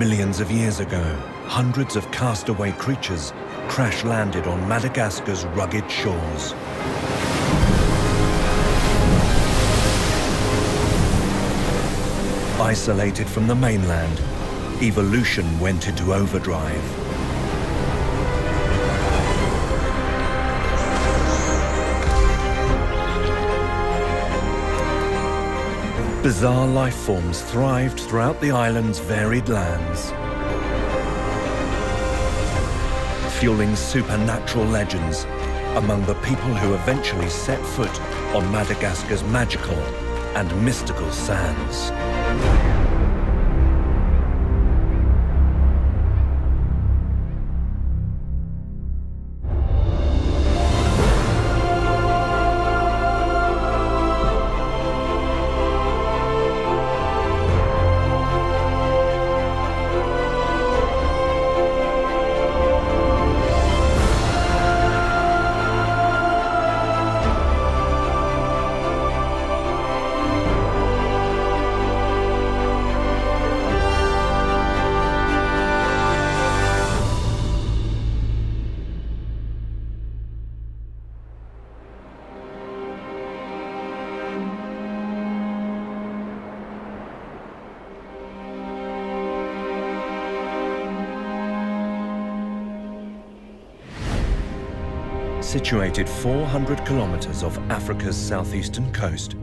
Millions of years ago, hundreds of castaway creatures crash-landed on Madagascar's rugged shores. Isolated from the mainland, evolution went into overdrive. Bizarre life forms thrived throughout the island's varied lands, fueling supernatural legends among the people who eventually set foot on Madagascar's magical and mystical sands. Situated 400 kilometers off Africa's southeastern coast,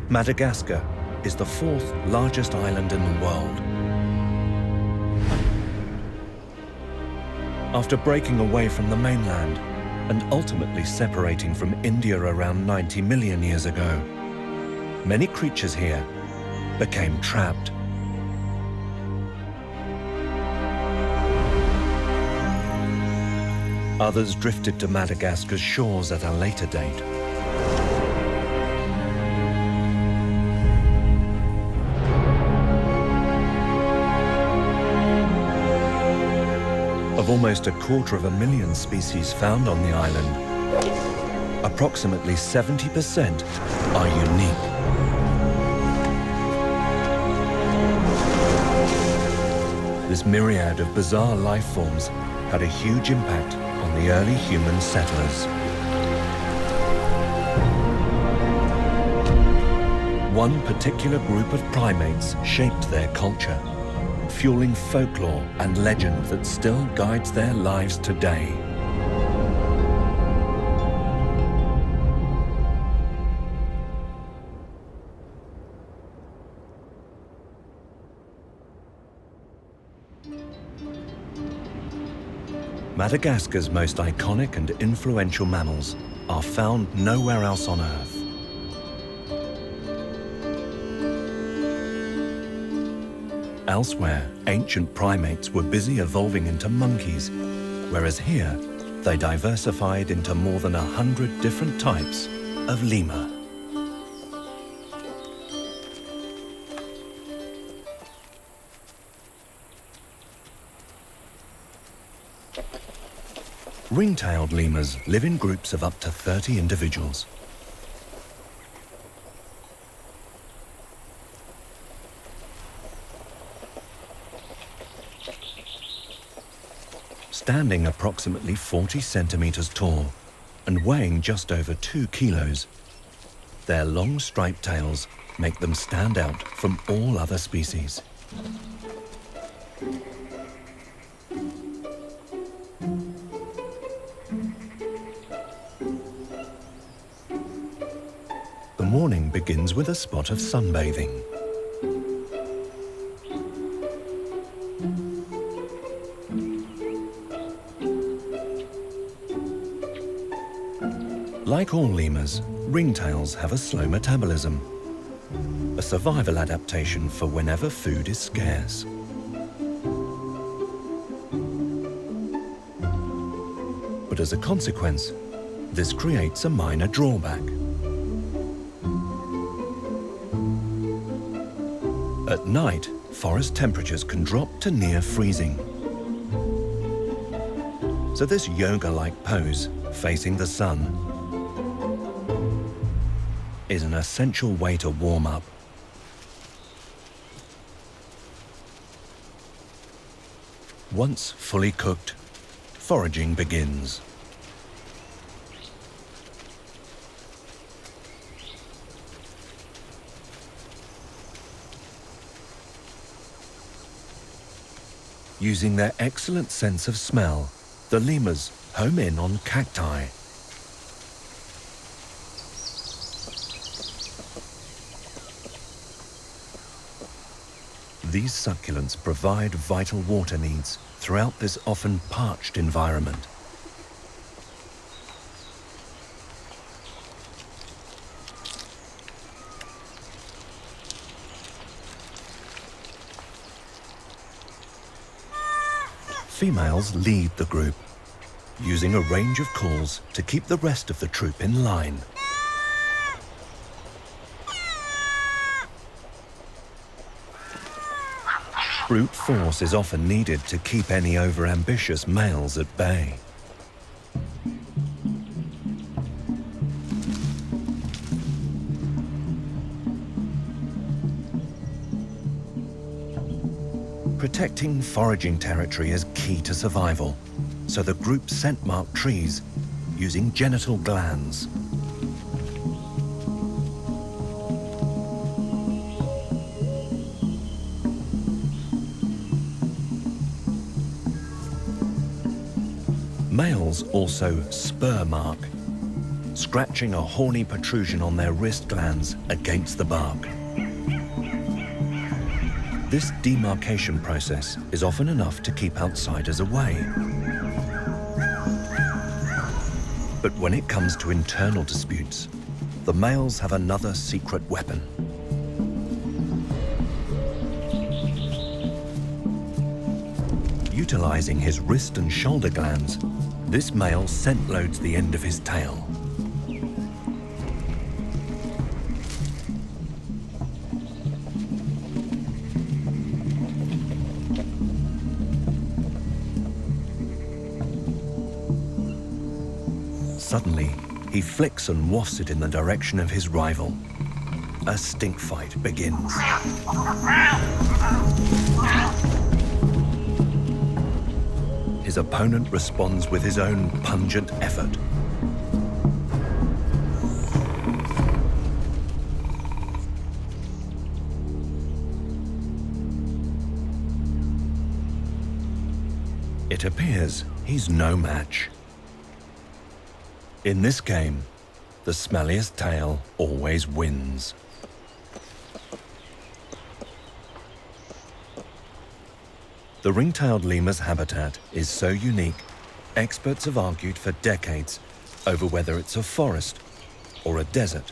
Madagascar is the fourth largest island in the world. After breaking away from the mainland and ultimately separating from India around 90 million years ago, many creatures here became trapped. Others drifted to Madagascar's shores at a later date. Of almost 250,000 species found on the island, approximately 70% are unique. This myriad of bizarre life forms had a huge impact on the early human settlers. One particular group of primates shaped their culture, fueling folklore and legend that still guides their lives today. Madagascar's most iconic and influential mammals are found nowhere else on Earth. Elsewhere, ancient primates were busy evolving into monkeys, whereas here, they diversified into more than 100 different types of lemur. Ring-tailed lemurs live in groups of up to 30 individuals. Standing approximately 40 centimeters tall and weighing just over 2 kilos, their long striped tails make them stand out from all other species. The morning begins with a spot of sunbathing. Like all lemurs, ringtails have a slow metabolism, a survival adaptation for whenever food is scarce. But as a consequence, this creates a minor drawback. At night, forest temperatures can drop to near freezing. So this yoga-like pose, facing the sun, is an essential way to warm up. Once fully cooked, foraging begins. Using their excellent sense of smell, the lemurs home in on cacti. These succulents provide vital water needs throughout this often parched environment. Females lead the group, using a range of calls to keep the rest of the troop in line. Brute force is often needed to keep any overambitious males at bay. Protecting foraging territory is key to survival, so the group scent-mark trees using genital glands. Males also spur mark, scratching a horny protrusion on their wrist glands against the bark. This demarcation process is often enough to keep outsiders away. But when it comes to internal disputes, the males have another secret weapon. Utilizing his wrist and shoulder glands, this male scent loads the end of his tail. Suddenly, he flicks and wafts it in the direction of his rival. A stink fight begins. His opponent responds with his own pungent effort. It appears he's no match. In this game, the smelliest tail always wins. The ring-tailed lemur's habitat is so unique, experts have argued for decades over whether it's a forest or a desert.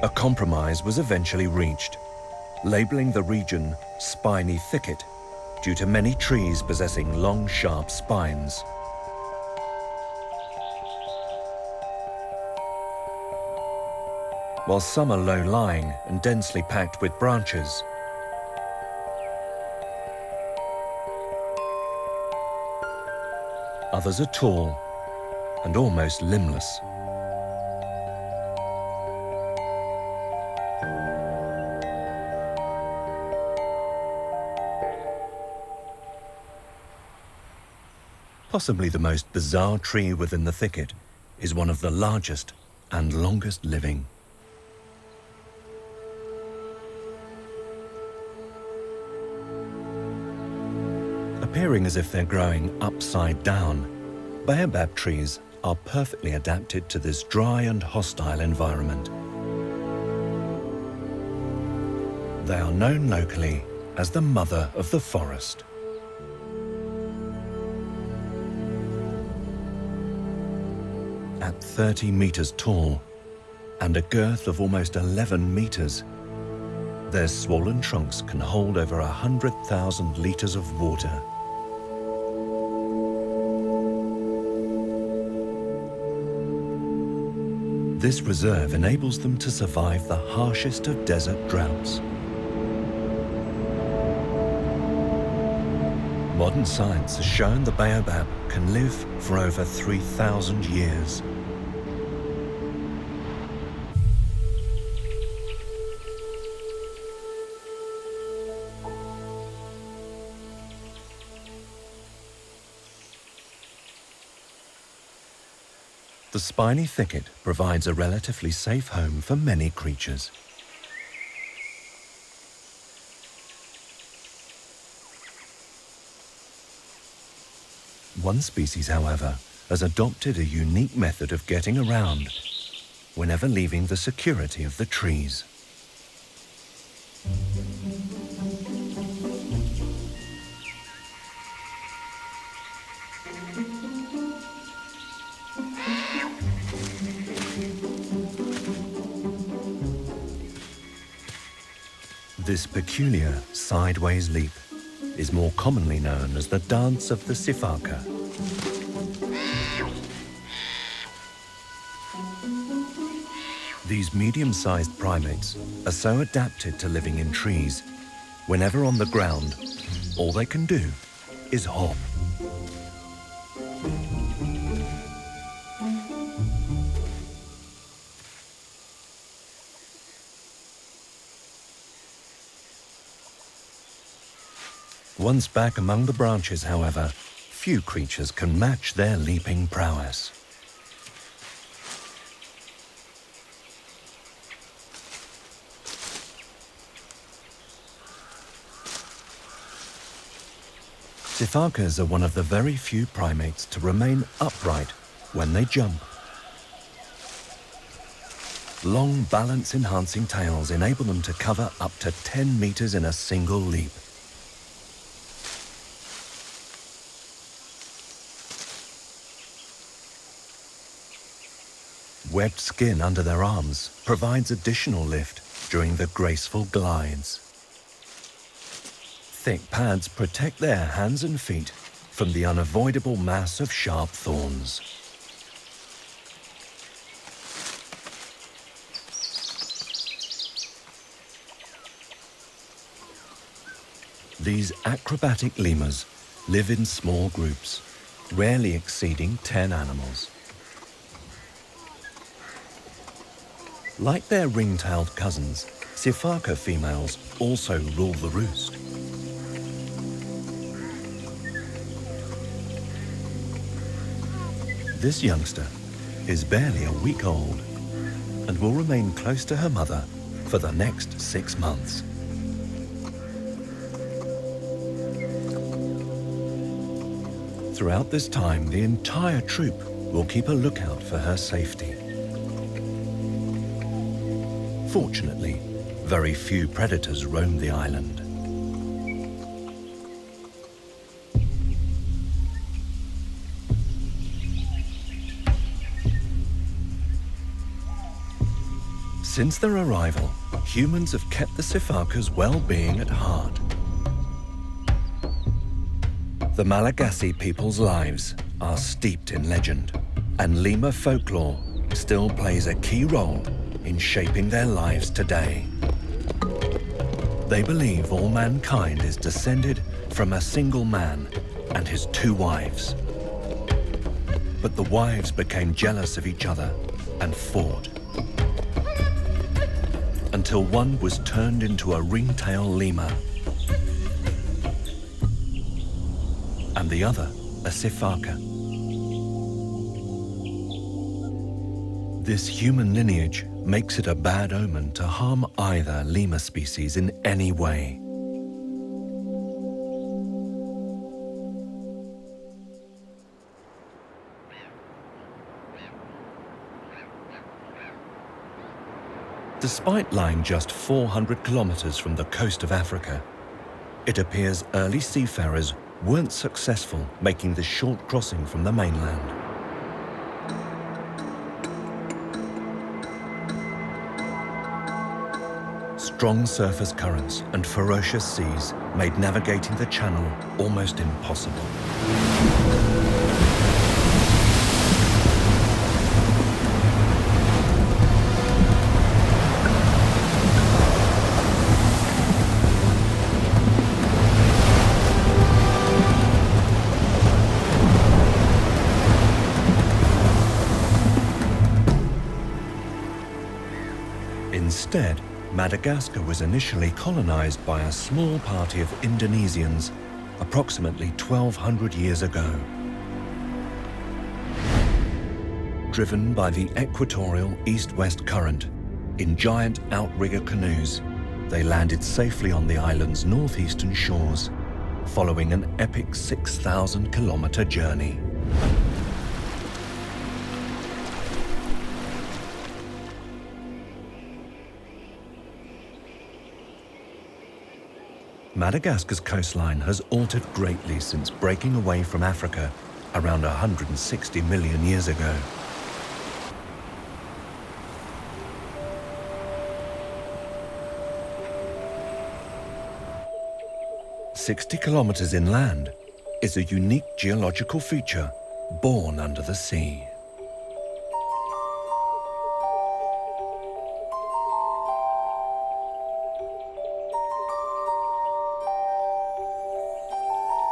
A compromise was eventually reached, labeling the region Spiny Thicket due to many trees possessing long, sharp spines. While some are low-lying and densely packed with branches, others are tall and almost limbless. Possibly the most bizarre tree within the thicket is one of the largest and longest living. Appearing as if they're growing upside down, baobab trees are perfectly adapted to this dry and hostile environment. They are known locally as the mother of the forest. At 30 meters tall and a girth of almost 11 meters, their swollen trunks can hold over 100,000 liters of water. This reserve enables them to survive the harshest of desert droughts. Modern science has shown the baobab can live for over 3,000 years. The spiny thicket provides a relatively safe home for many creatures. One species, however, has adopted a unique method of getting around whenever leaving the security of the trees. This peculiar sideways leap is more commonly known as the dance of the Sifaka. These medium-sized primates are so adapted to living in trees, whenever on the ground, all they can do is hop. Once back among the branches, however, few creatures can match their leaping prowess. Sifakas are one of the very few primates to remain upright when they jump. Long balance-enhancing tails enable them to cover up to 10 meters in a single leap. Webbed skin under their arms provides additional lift during the graceful glides. Thick pads protect their hands and feet from the unavoidable mass of sharp thorns. These acrobatic lemurs live in small groups, rarely exceeding 10 animals. Like their ring-tailed cousins, Sifaka females also rule the roost. This youngster is barely a week old and will remain close to her mother for the next 6 months. Throughout this time, the entire troop will keep a lookout for her safety. Fortunately, very few predators roam the island. Since their arrival, humans have kept the Sifaka's well-being at heart. The Malagasy people's lives are steeped in legend, and lemur folklore still plays a key role in shaping their lives today. They believe all mankind is descended from a single man and his 2 wives. But the wives became jealous of each other and fought, until one was turned into a ringtail lemur and the other a Sifaka. This human lineage makes it a bad omen to harm either lemur species in any way. Despite lying just 400 kilometers from the coast of Africa, it appears early seafarers weren't successful making the short crossing from the mainland. Strong surface currents and ferocious seas made navigating the channel almost impossible. Instead, Madagascar was initially colonized by a small party of Indonesians approximately 1,200 years ago. Driven by the equatorial east-west current, in giant outrigger canoes, they landed safely on the island's northeastern shores, following an epic 6,000-kilometer journey. Madagascar's coastline has altered greatly since breaking away from Africa around 160 million years ago. "60 kilometers inland is a unique geological feature born under the sea.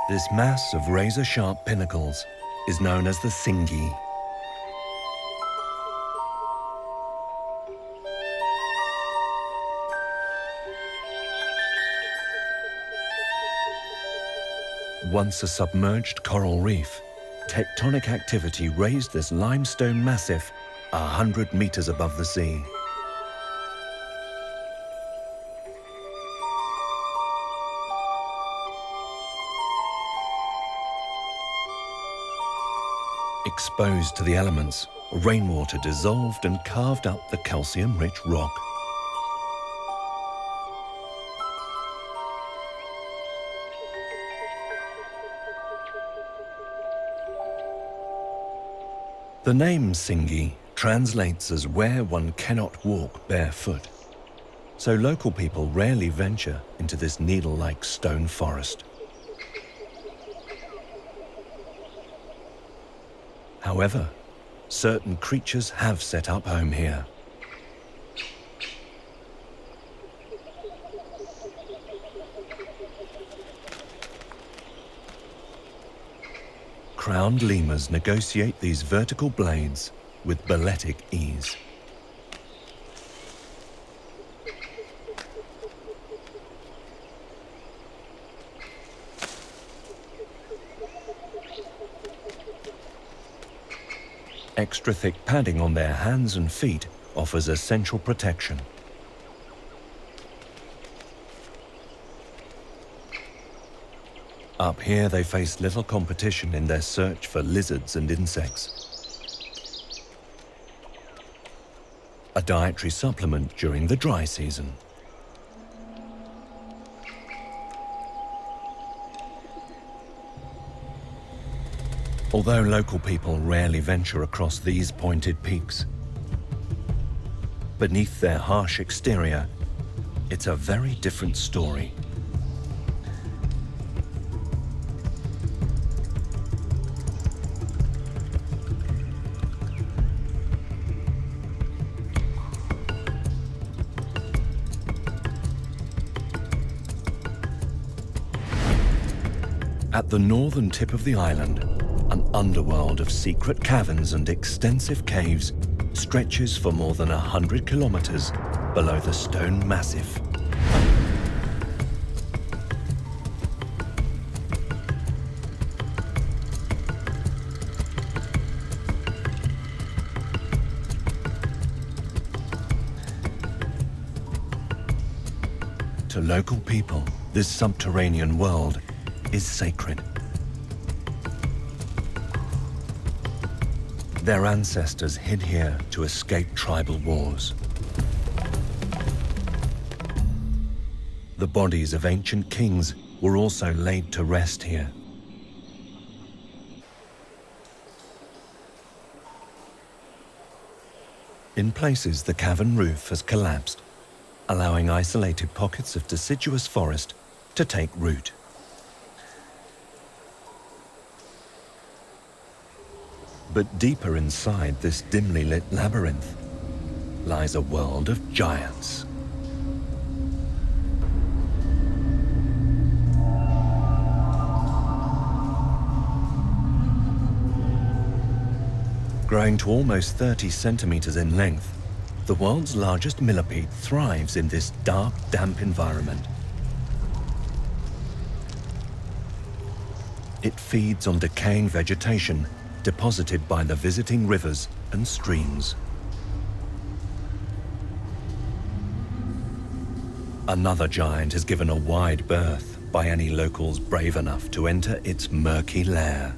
This mass of razor-sharp pinnacles is known as the Singi. Once a submerged coral reef, tectonic activity raised this limestone massif 100 meters above the sea. Exposed to the elements, rainwater dissolved and carved up the calcium-rich rock. The name Singi translates as where one cannot walk barefoot, so local people rarely venture into this needle-like stone forest. However, certain creatures have set up home here. Crowned lemurs negotiate these vertical blades with balletic ease. Extra thick padding on their hands and feet offers essential protection. Up here, they face little competition in their search for lizards and insects. A dietary supplement during the dry season. Although local people rarely venture across these pointed peaks, beneath their harsh exterior, it's a very different story. At the northern tip of the island, an underworld of secret caverns and extensive caves stretches for more than 100 kilometers below the stone massif. To local people, this subterranean world is sacred. Their ancestors hid here to escape tribal wars. The bodies of ancient kings were also laid to rest here. In places, the cavern roof has collapsed, allowing isolated pockets of deciduous forest to take root. But deeper inside this dimly lit labyrinth lies a world of giants. Growing to almost 30 centimeters in length, the world's largest millipede thrives in this dark, damp environment. It feeds on decaying vegetation deposited by the visiting rivers and streams. Another giant is given a wide berth by any locals brave enough to enter its murky lair.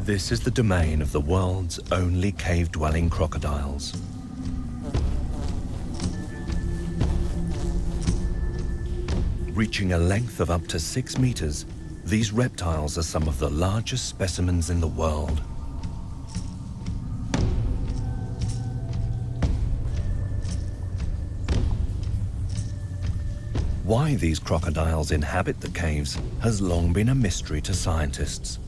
This is the domain of the world's only cave-dwelling crocodiles. Reaching a length of up to 6 meters, these reptiles are some of the largest specimens in the world. Why these crocodiles inhabit the caves has long been a mystery to scientists.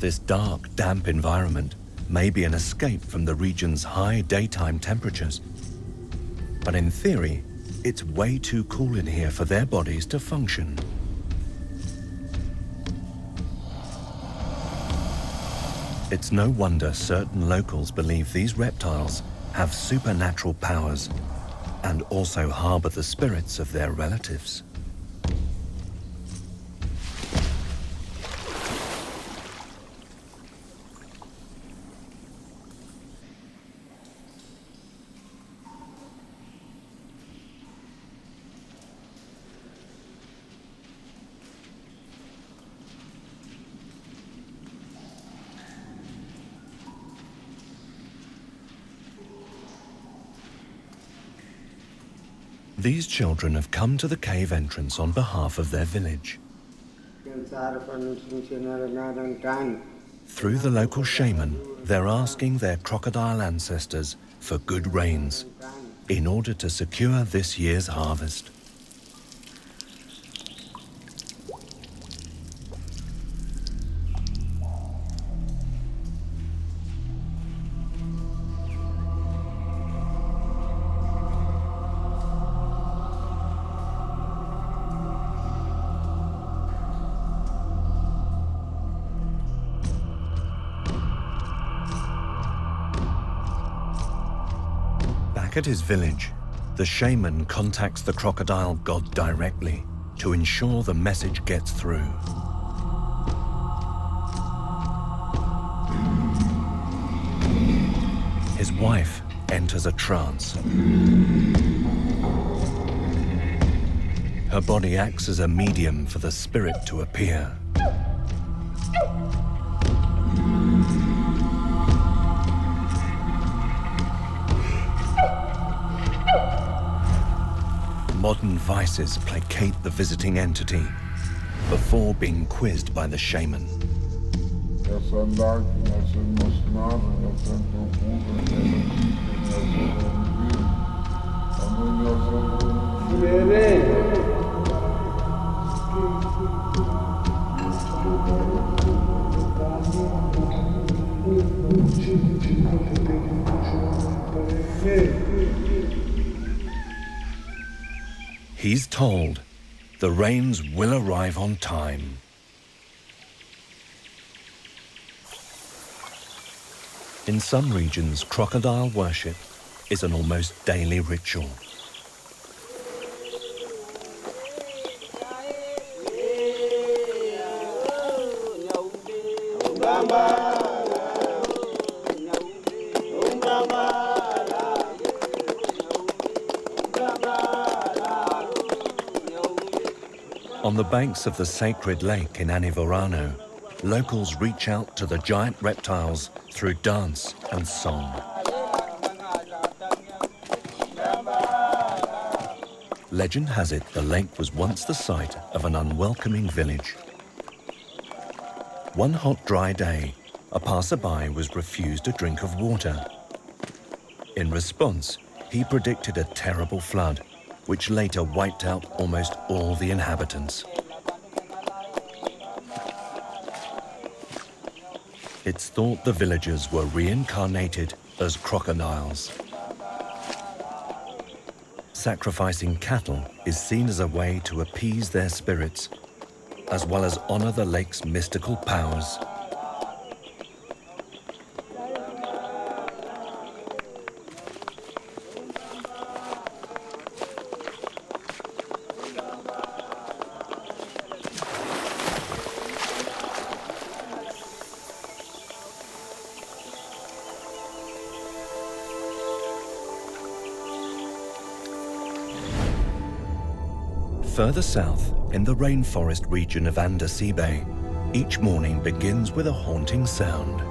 This dark, damp environment may be an escape from the region's high daytime temperatures. But in theory, it's way too cool in here for their bodies to function. It's no wonder certain locals believe these reptiles have supernatural powers and also harbor the spirits of their relatives. These children have come to the cave entrance on behalf of their village. Through the local shaman, they're asking their crocodile ancestors for good rains in order to secure this year's harvest. Back at his village, the shaman contacts the crocodile god directly to ensure the message gets through. His wife enters a trance. Her body acts as a medium for the spirit to appear. Modern vices placate the visiting entity before being quizzed by the shaman. He's told the rains will arrive on time. In some regions, crocodile worship is an almost daily ritual. On the banks of the sacred lake in Anivarano, locals reach out to the giant reptiles through dance and song. Legend has it the lake was once the site of an unwelcoming village. One hot, dry day, a passerby was refused a drink of water. In response, he predicted a terrible flood, which later wiped out almost all the inhabitants. It's thought the villagers were reincarnated as crocodiles. Sacrificing cattle is seen as a way to appease their spirits as well as honor the lake's mystical powers. Further south, in the rainforest region of Andasibe, each morning begins with a haunting sound.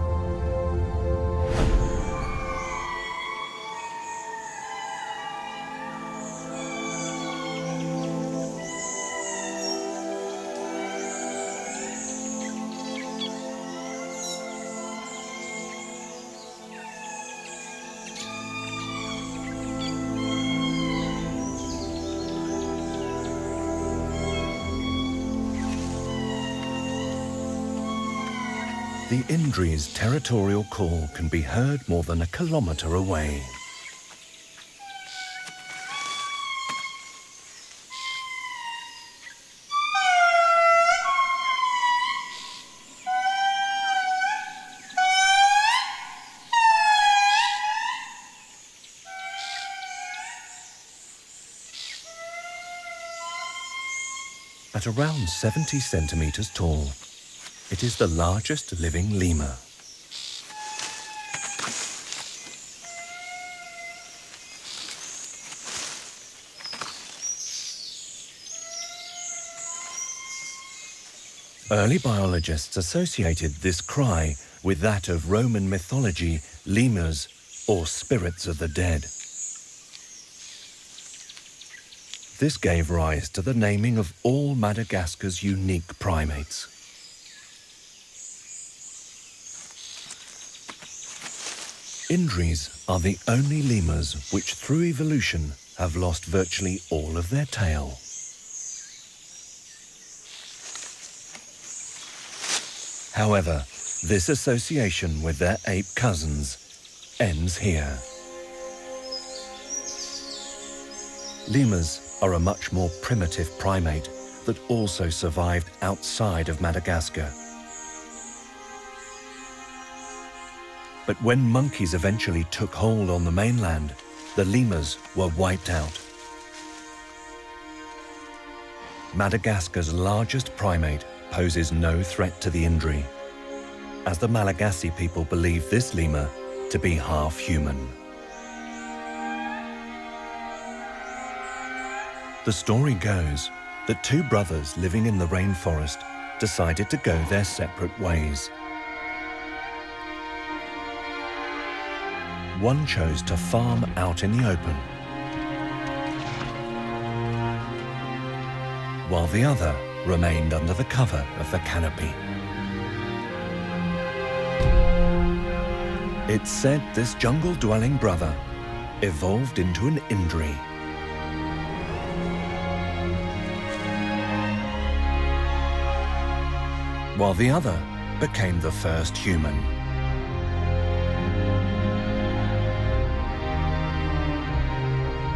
The Indri's territorial call can be heard more than a kilometre away. At around 70 centimetres tall, it is the largest living lemur. Early biologists associated this cry with that of Roman mythology, lemurs, or spirits of the dead. This gave rise to the naming of all Madagascar's unique primates. Indris are the only lemurs which, through evolution, have lost virtually all of their tail. However, this association with their ape cousins ends here. Lemurs are a much more primitive primate that also survived outside of Madagascar. But when monkeys eventually took hold on the mainland, the lemurs were wiped out. Madagascar's largest primate poses no threat to the Indri, as the Malagasy people believe this lemur to be half human. The story goes that two brothers living in the rainforest decided to go their separate ways. One chose to farm out in the open, while the other remained under the cover of the canopy. It's said this jungle-dwelling brother evolved into an Indri. While the other became the first human.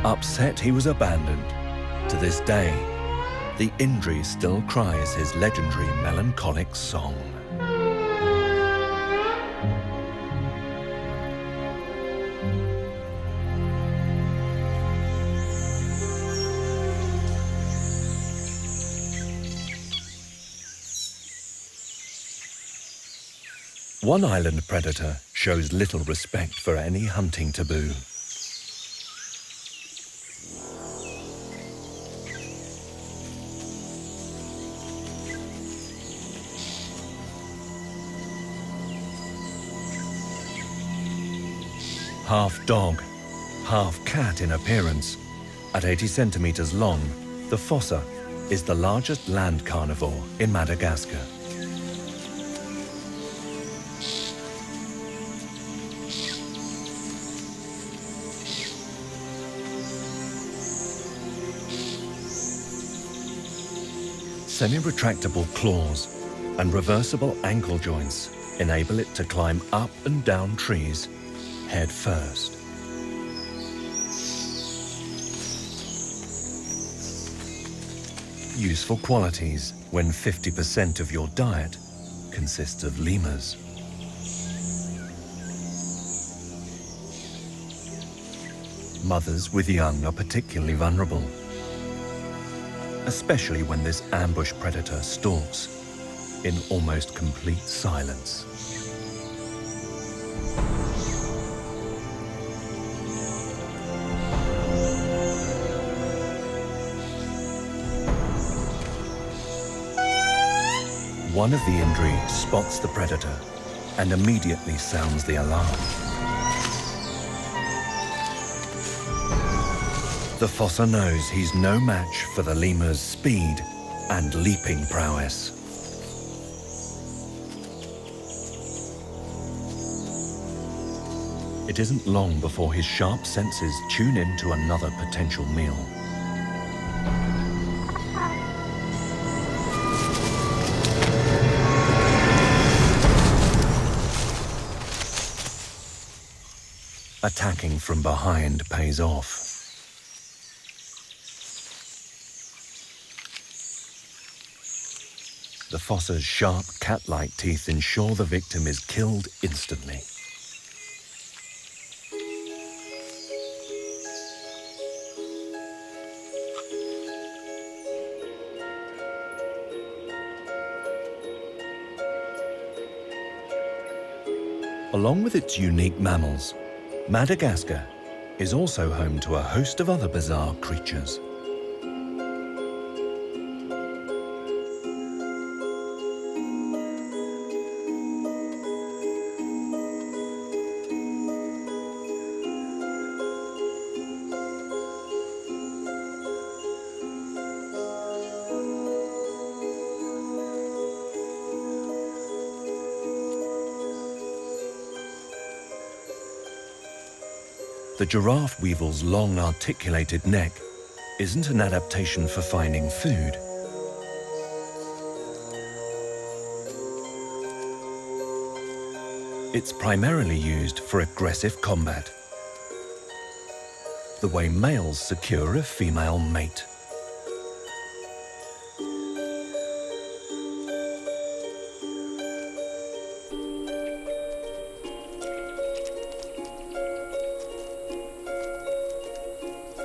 Upset he was abandoned, to this day, the Indri still cries his legendary melancholic song. One island predator shows little respect for any hunting taboo. Half dog, half cat in appearance, at 80 centimeters long, the fossa is the largest land carnivore in Madagascar. Semi-retractable claws and reversible ankle joints enable it to climb up and down trees head first. useful qualities when 50% of your diet consists of lemurs. Mothers with young are particularly vulnerable, especially when this ambush predator stalks in almost complete silence. One of the Indri spots the predator and immediately sounds the alarm. The fossa knows he's no match for the lemur's speed and leaping prowess. It isn't long before his sharp senses tune in to another potential meal. Attacking from behind pays off. The fossa's sharp cat-like teeth ensure the victim is killed instantly. Along with its unique mammals, Madagascar is also home to a host of other bizarre creatures. The giraffe weevil's long articulated neck isn't an adaptation for finding food. It's primarily used for aggressive combat, the way males secure a female mate.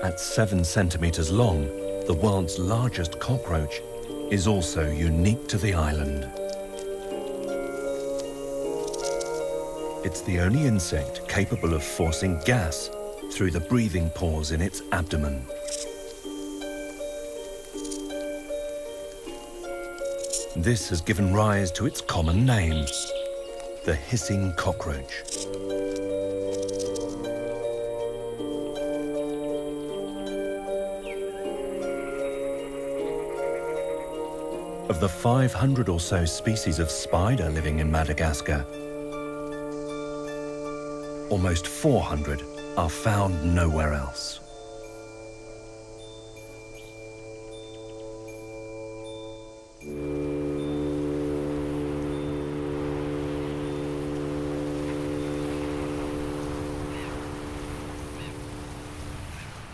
At 7 centimeters long, the world's largest cockroach is also unique to the island. It's the only insect capable of forcing gas through the breathing pores in its abdomen. This has given rise to its common name, the hissing cockroach. Of the 500 or so species of spider living in Madagascar, almost 400 are found nowhere else.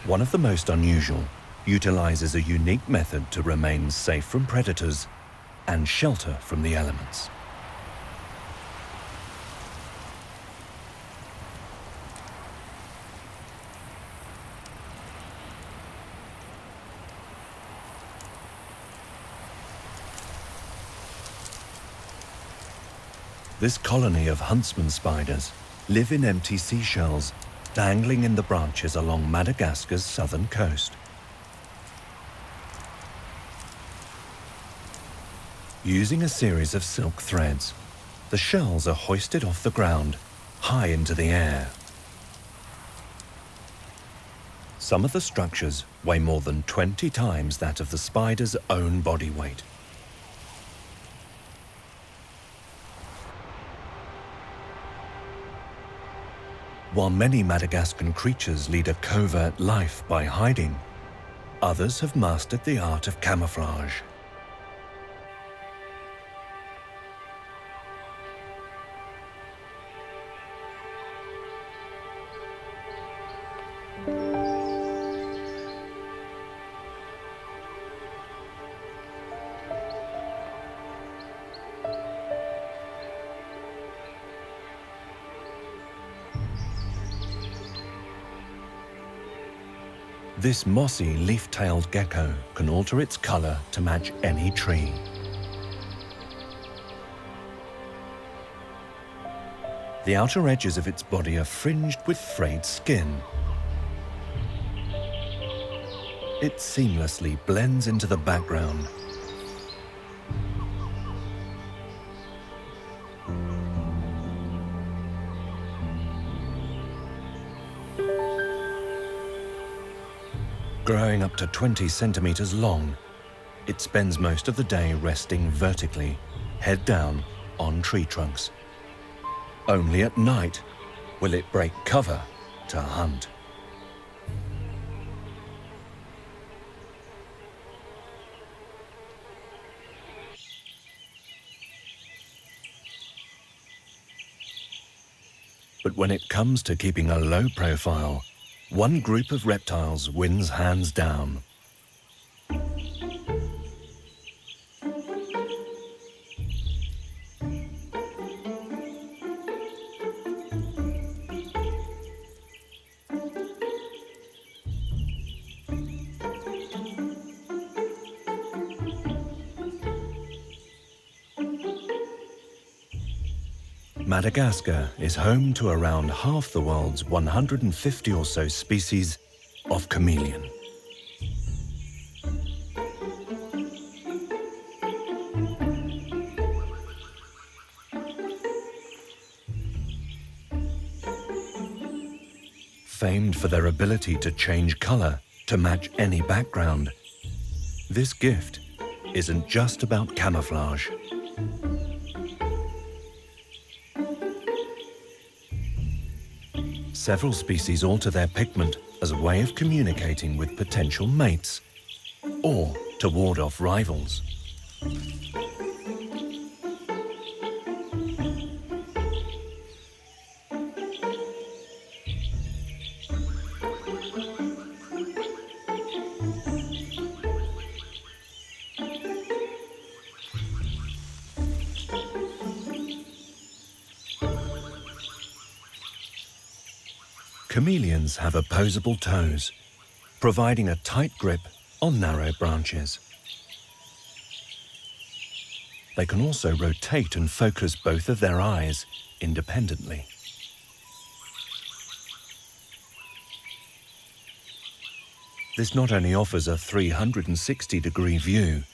One of the most unusual utilizes a unique method to remain safe from predators and shelter from the elements. This colony of huntsman spiders live in empty seashells, dangling in the branches along Madagascar's southern coast. Using a series of silk threads, the shells are hoisted off the ground, high into the air. Some of the structures weigh more than 20 times that of the spider's own body weight. While many Madagascan creatures lead a covert life by hiding, others have mastered the art of camouflage. This mossy leaf-tailed gecko can alter its color to match any tree. The outer edges of its body are fringed with frayed skin. It seamlessly blends into the background. Growing up to 20 centimeters long, it spends most of the day resting vertically, head down, on tree trunks. Only at night will it break cover to hunt. But when it comes to keeping a low profile, one group of reptiles wins hands down. Madagascar is home to around half the world's 150 or so species of chameleon. Famed for their ability to change color to match any background, this gift isn't just about camouflage. Several species alter their pigment as a way of communicating with potential mates or to ward off rivals. Chameleons have opposable toes, providing a tight grip on narrow branches. They can also rotate and focus both of their eyes independently. This not only offers a 360-degree view,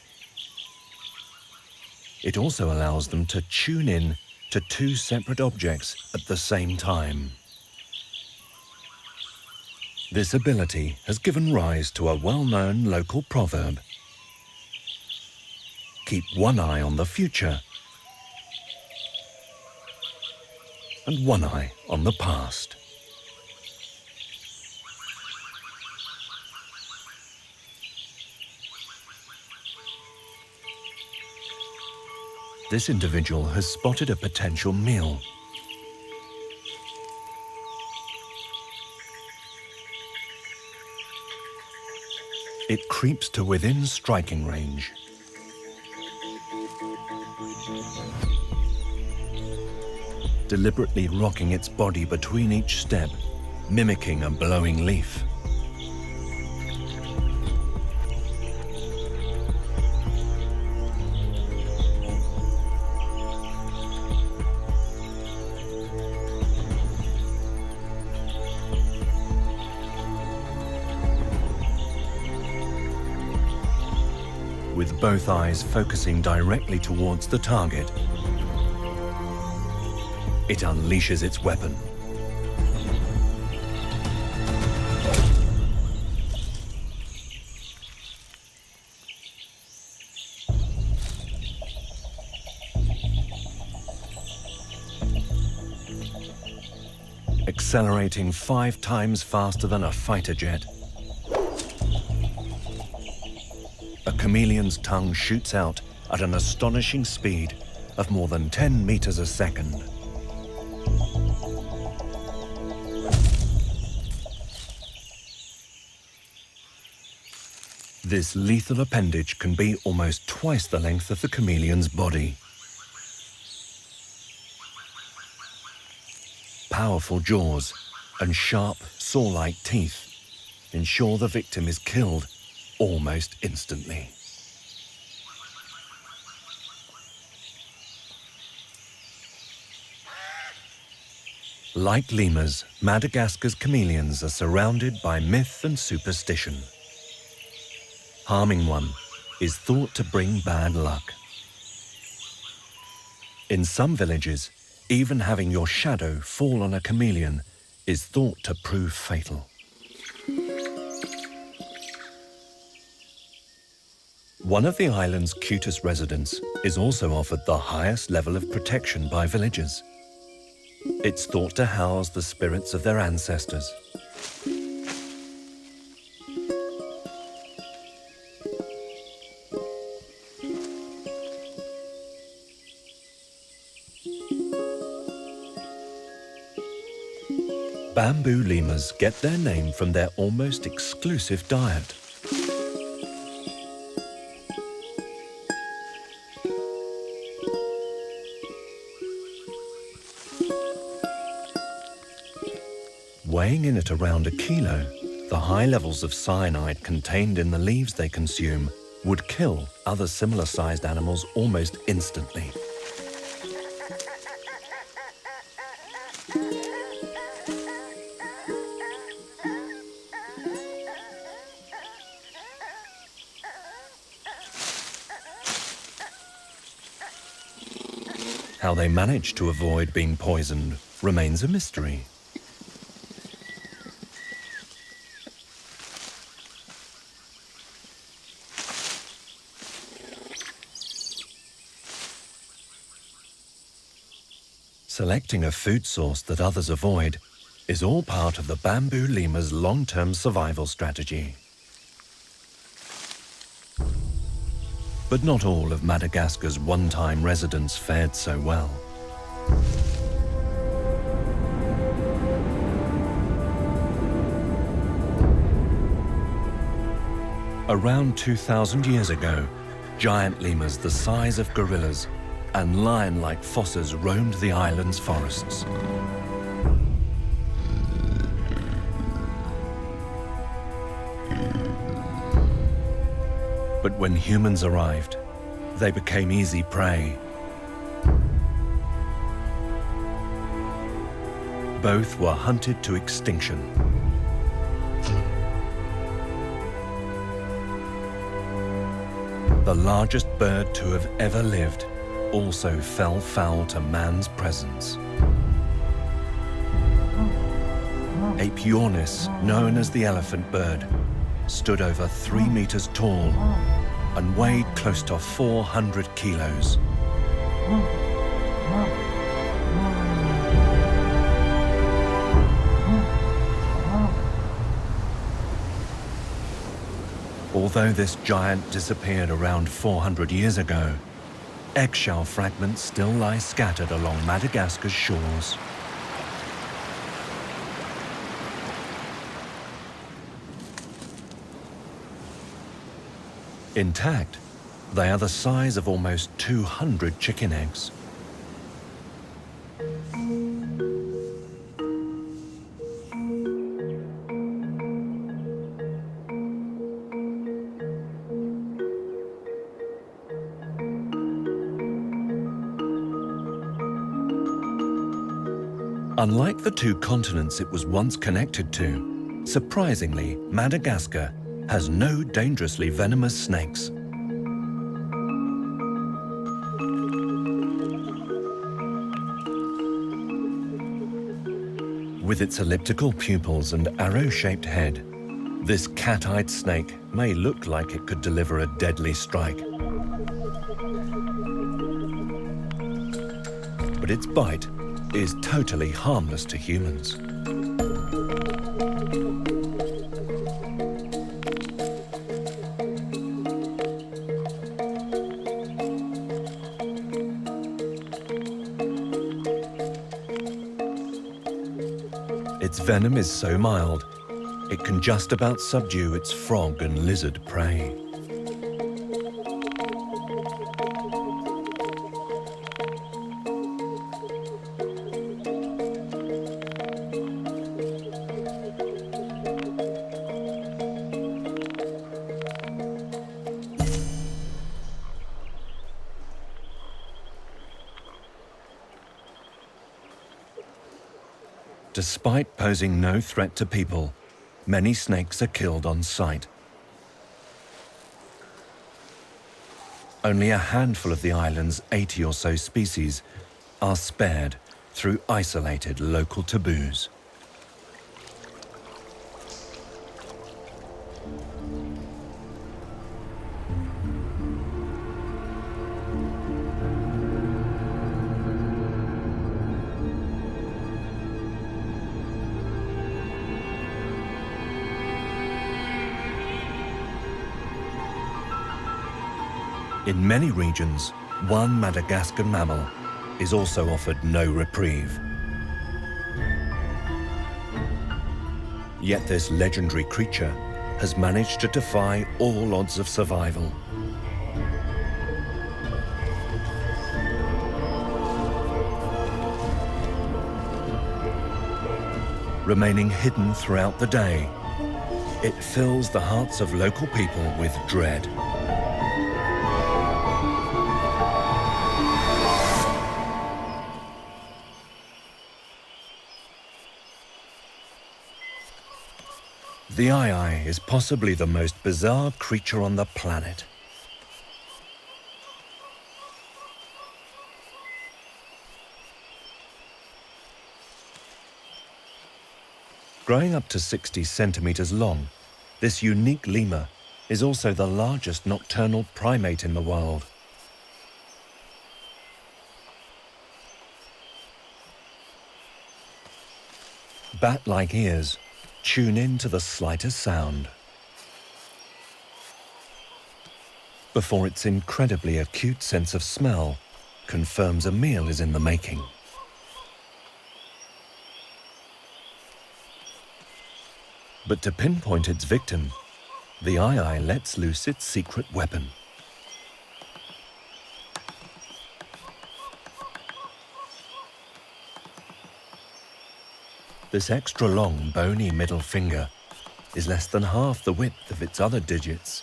it also allows them to tune in to two separate objects at the same time. This ability has given rise to a well-known local proverb: keep one eye on the future and one eye on the past. This individual has spotted a potential meal. It creeps to within striking range. Deliberately rocking its body between each step, mimicking a blowing leaf. With both eyes focusing directly towards the target, it unleashes its weapon. Accelerating 5 times faster than a fighter jet, a chameleon's tongue shoots out at an astonishing speed of more than 10 meters a second. This lethal appendage can be almost twice the length of the chameleon's body. Powerful jaws and sharp, saw-like teeth ensure the victim is killed almost instantly. Like lemurs, Madagascar's chameleons are surrounded by myth and superstition. Harming one is thought to bring bad luck. In some villages, even having your shadow fall on a chameleon is thought to prove fatal. One of the island's cutest residents is also offered the highest level of protection by villagers. It's thought to house the spirits of their ancestors. Bamboo lemurs get their name from their almost exclusive diet. Weighing in at around 1 kilo, the high levels of cyanide contained in the leaves they consume would kill other similar-sized animals almost instantly. How they manage to avoid being poisoned remains a mystery. Selecting a food source that others avoid is all part of the bamboo lemur's long-term survival strategy. But not all of Madagascar's one-time residents fared so well. Around 2,000 years ago, giant lemurs the size of gorillas and lion-like fosses roamed the island's forests. But when humans arrived, they became easy prey. Both were hunted to extinction. The largest bird to have ever lived also fell foul to man's presence. Aepyornis, known as the elephant bird, stood over 3 meters tall and weighed close to 400 kilos. Although this giant disappeared around 400 years ago, eggshell fragments still lie scattered along Madagascar's shores. Intact, they are the size of almost 200 chicken eggs. Unlike the two continents it was once connected to, surprisingly, Madagascar has no dangerously venomous snakes. With its elliptical pupils and arrow-shaped head, this cat-eyed snake may look like it could deliver a deadly strike. But its bite is totally harmless to humans. Its venom is so mild, it can just about subdue its frog and lizard prey. Despite posing no threat to people, many snakes are killed on sight. Only a handful of the island's 80 or so species are spared through isolated local taboos. In many regions, one Madagascar mammal is also offered no reprieve. Yet this legendary creature has managed to defy all odds of survival. Remaining hidden throughout the day, it fills the hearts of local people with dread. The aye-aye is possibly the most bizarre creature on the planet. Growing up to 60 centimeters long, this unique lemur is also the largest nocturnal primate in the world. Bat-like ears tune in to the slightest sound, before its incredibly acute sense of smell confirms a meal is in the making. But to pinpoint its victim, the aye-aye lets loose its secret weapon. This extra long, bony middle finger is less than half the width of its other digits.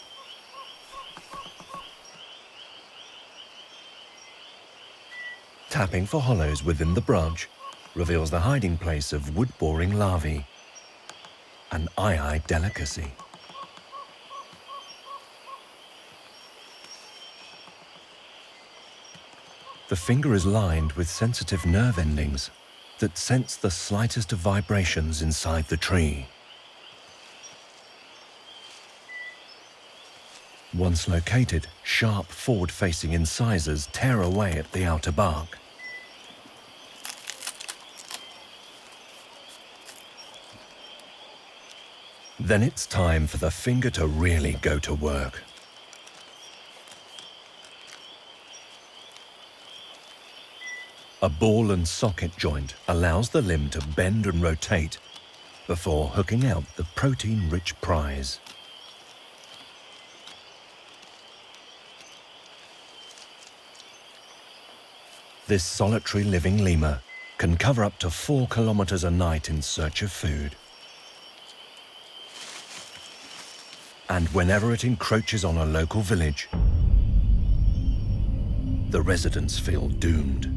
Tapping for hollows within the brunch reveals the hiding place of wood-boring larvae, an aye-aye delicacy. The finger is lined with sensitive nerve endings that sense the slightest of vibrations inside the tree. Once located, sharp forward-facing incisors tear away at the outer bark. Then it's time for the finger to really go to work. A ball and socket joint allows the limb to bend and rotate before hooking out the protein-rich prize. This solitary living lemur can cover up to 4 kilometers a night in search of food. And whenever it encroaches on a local village, the residents feel doomed.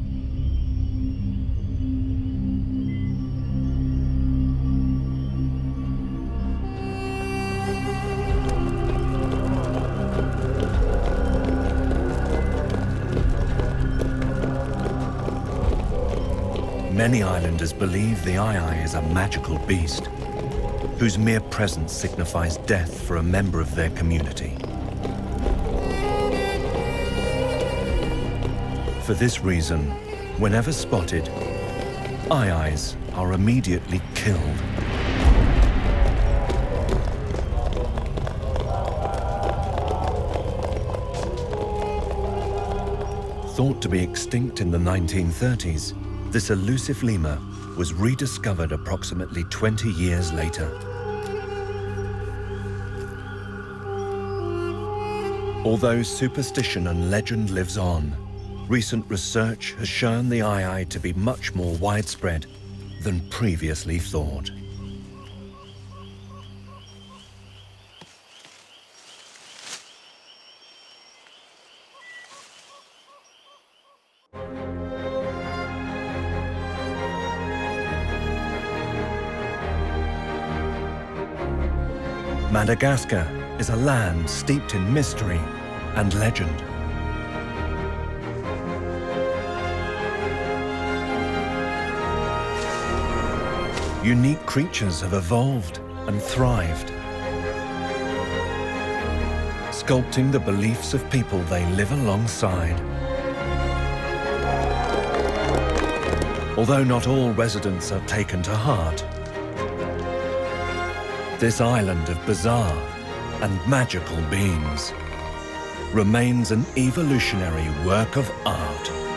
Many islanders believe the aye-aye is a magical beast, whose mere presence signifies death for a member of their community. For this reason, whenever spotted, aye-ayes are immediately killed. Thought to be extinct in the 1930s, this elusive lemur was rediscovered approximately 20 years later. Although superstition and legend lives on, recent research has shown the aye-aye to be much more widespread than previously thought. Madagascar is a land steeped in mystery and legend. Unique creatures have evolved and thrived, sculpting the beliefs of people they live alongside. Although not all residents are taken to heart, this island of bizarre and magical beings remains an evolutionary work of art.